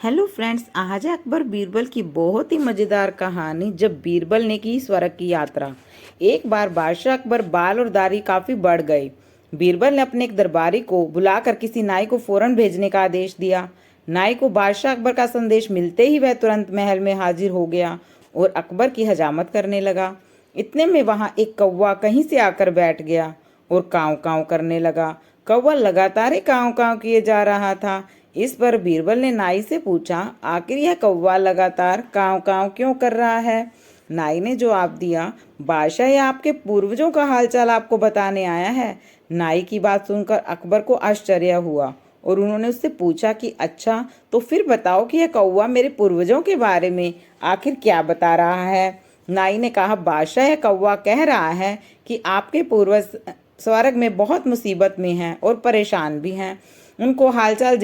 Hello friends, आज है अकबर बीरबल की बहुत ही मज़ेदार कहानी। जब बीरबल ने की स्वर्ग की यात्रा। एक बार बादशाह अकबर बाल और दाढ़ी काफ़ी बढ़ गए। बीरबल ने अपने एक दरबारी को बुलाकर किसी नाई को फौरन भेजने का आदेश दिया। नाई को बादशाह अकबर का संदेश मिलते ही वह तुरंत महल में हाजिर हो गया और अकबर की हजामत करने लगा। इतने में वहाँ एक कौवा कहीं से आकर बैठ गया और काँव काँव करने लगा। कौवा लगातार ही काँव काँव किए जा रहा था। इस पर बीरबल ने नाई से पूछा, आखिर यह कौवा लगातार काँव काँव क्यों कर रहा है? नाई ने जवाब दिया, बादशाह यह आपके पूर्वजों का हालचाल आपको बताने आया है। नाई की बात सुनकर अकबर को आश्चर्य हुआ और उन्होंने उससे पूछा कि अच्छा, तो फिर बताओ कि यह कौवा मेरे पूर्वजों के बारे में आखिर क्या बता रहा है? नाई ने कहा, बादशाह यह कौवा कह रहा है कि आपके पूर्वज स्वर्ग में बहुत मुसीबत में हैं और परेशान भी हैं। उनको हालचाल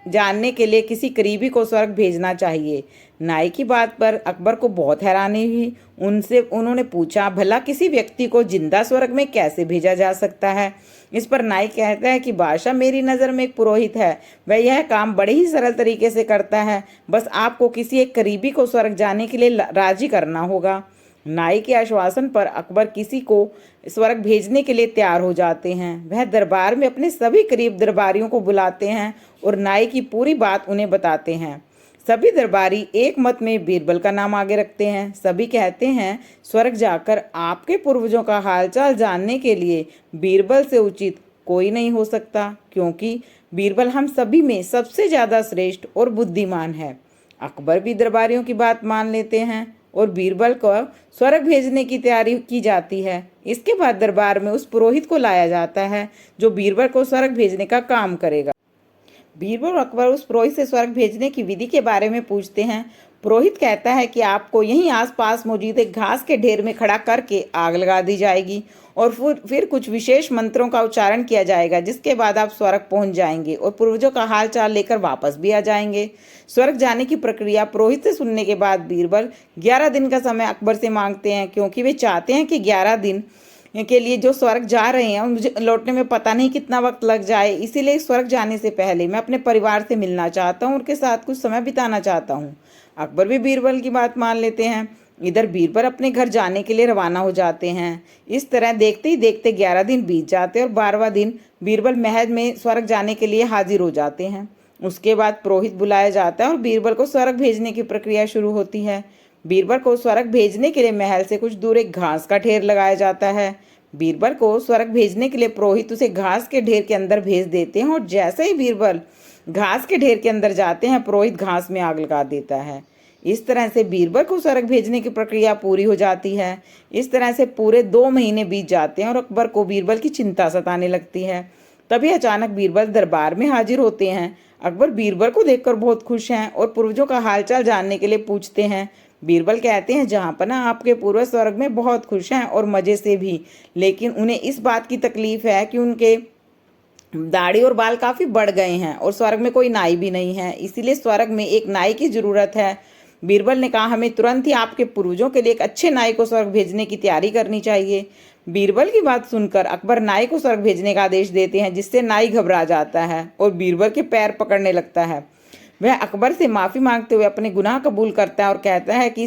जानने के लिए किसी करीबी को स्वर्ग भेजना चाहिए। नाई की बात पर अकबर को बहुत हैरानी हुई। उन्होंने पूछा, भला किसी व्यक्ति को जिंदा स्वर्ग में कैसे भेजा जा सकता है? इस पर नाई कहता है कि बादशाह, मेरी नज़र में एक पुरोहित है, वह यह काम बड़े ही सरल तरीके से करता है। बस आपको किसी एक करीबी को स्वर्ग जाने के लिए राजी करना होगा। नाई के आश्वासन पर अकबर किसी को स्वर्ग भेजने के लिए तैयार हो जाते हैं। वह दरबार में अपने सभी करीब दरबारियों को बुलाते हैं और नाई की पूरी बात उन्हें बताते हैं। सभी दरबारी एक मत में बीरबल का नाम आगे रखते हैं। सभी कहते हैं, स्वर्ग जाकर आपके पूर्वजों का हालचाल जानने के लिए बीरबल से उचित कोई नहीं हो सकता, क्योंकि बीरबल हम सभी में सबसे ज़्यादा श्रेष्ठ और बुद्धिमान है। अकबर भी दरबारियों की बात मान लेते हैं और बीरबल को स्वर्ग भेजने की तैयारी की जाती है। इसके बाद दरबार में उस पुरोहित को लाया जाता है जो बीरबल को स्वर्ग भेजने का काम करेगा। बीरबल और अकबर उस पुरोहित से स्वर्ग भेजने की विधि के बारे में पूछते हैं। पुरोहित कहता है कि आपको यहीं आसपास मौजूद एक घास के ढेर में खड़ा करके आग लगा दी जाएगी और फिर कुछ विशेष मंत्रों का उच्चारण किया जाएगा, जिसके बाद आप स्वर्ग पहुंच जाएंगे और पूर्वजों का हाल चाल लेकर वापस भी आ जाएंगे। स्वर्ग जाने की प्रक्रिया पुरोहित से सुनने के बाद बीरबल 11 दिन का समय अकबर से मांगते हैं, क्योंकि वे चाहते हैं कि 11 दिन के लिए जो स्वर्ग जा रहे हैं मुझे लौटने में पता नहीं कितना वक्त लग जाए। इसीलिए स्वर्ग जाने से पहले मैं अपने परिवार से मिलना चाहता हूँ, उनके साथ कुछ समय बिताना चाहता हूँ। अकबर भी बीरबल की बात मान लेते हैं। इधर बीरबल अपने घर जाने के लिए रवाना हो जाते हैं। इस तरह देखते ही देखते 11 दिन बीत जाते और 12वां दिन बीरबल महल में स्वर्ग जाने के लिए हाजिर हो जाते हैं। उसके बाद पुरोहित बुलाया जाता है और बीरबल को स्वर्ग भेजने की प्रक्रिया शुरू होती है। बीरबल को स्वर्ग भेजने के लिए महल से कुछ दूर एक घास का ढेर लगाया जाता है। बीरबल को स्वर्ग भेजने के लिए पुरोहित उसे घास के ढेर के अंदर भेज देते हैं और जैसे ही बीरबल घास के ढेर के अंदर जाते हैं, पुरोहित घास में आग लगा देता है। इस तरह से बीरबल को स्वर्ग भेजने की प्रक्रिया पूरी हो जाती है। इस तरह से पूरे 2 महीने बीत जाते हैं और अकबर को बीरबल की चिंता सताने लगती है। तभी अचानक बीरबल दरबार में हाजिर होते हैं। अकबर बीरबल को देखकर बहुत खुश हैं और पूर्वजों का हालचाल जानने के लिए पूछते हैं। बीरबल कहते हैं, जहाँ पना आपके पूर्वज स्वर्ग में बहुत खुश हैं और मज़े से भी, लेकिन उन्हें इस बात की तकलीफ है कि उनके दाढ़ी और बाल काफ़ी बढ़ गए हैं और स्वर्ग में कोई नाई भी नहीं है, इसीलिए स्वर्ग में एक नाई की ज़रूरत है। बीरबल ने कहा, हमें तुरंत ही आपके पूर्वजों के लिए एक अच्छे नाई को स्वर्ग भेजने की तैयारी करनी चाहिए। बीरबल की बात सुनकर अकबर नाई को स्वर्ग भेजने का आदेश देते हैं, जिससे नाई घबरा जाता है और बीरबल के पैर पकड़ने लगता है। वह अकबर से माफ़ी मांगते हुए अपने गुनाह कबूल करता है और कहता है कि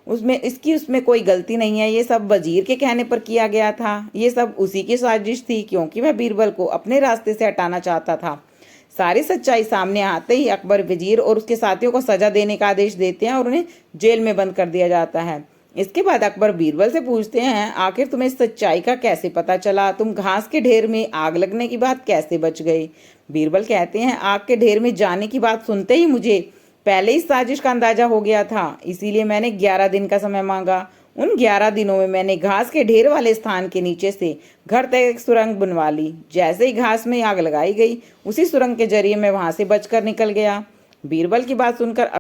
उसमें कोई गलती नहीं है, ये सब वजीर के कहने पर किया गया था, ये सब उसी की साजिश थी, क्योंकि वह बीरबल को अपने रास्ते से हटाना चाहता था। सारी सच्चाई सामने आते ही अकबर वजीर और उसके साथियों को सजा देने का आदेश देते हैं और उन्हें जेल में बंद कर दिया जाता है। इसके बाद अकबर बीरबल से पूछते हैं, आखिर तुम्हें सच्चाई का कैसे पता चला? तुम घास के ढेर में आग लगने की बात कैसे बच गई? बीरबल कहते हैं, आग के ढेर में जाने की बात सुनते ही मुझे पहले ही साजिश का अंदाजा हो गया था, इसीलिए मैंने 11 दिन का समय मांगा। उन 11 दिनों में मैंने घास के ढेर वाले स्थान के नीचे से घर तक एक सुरंग बनवा ली। जैसे ही घास में आग लगाई गई, उसी सुरंग के जरिए मैं वहां से बचकर निकल गया। बीरबल की बात सुनकर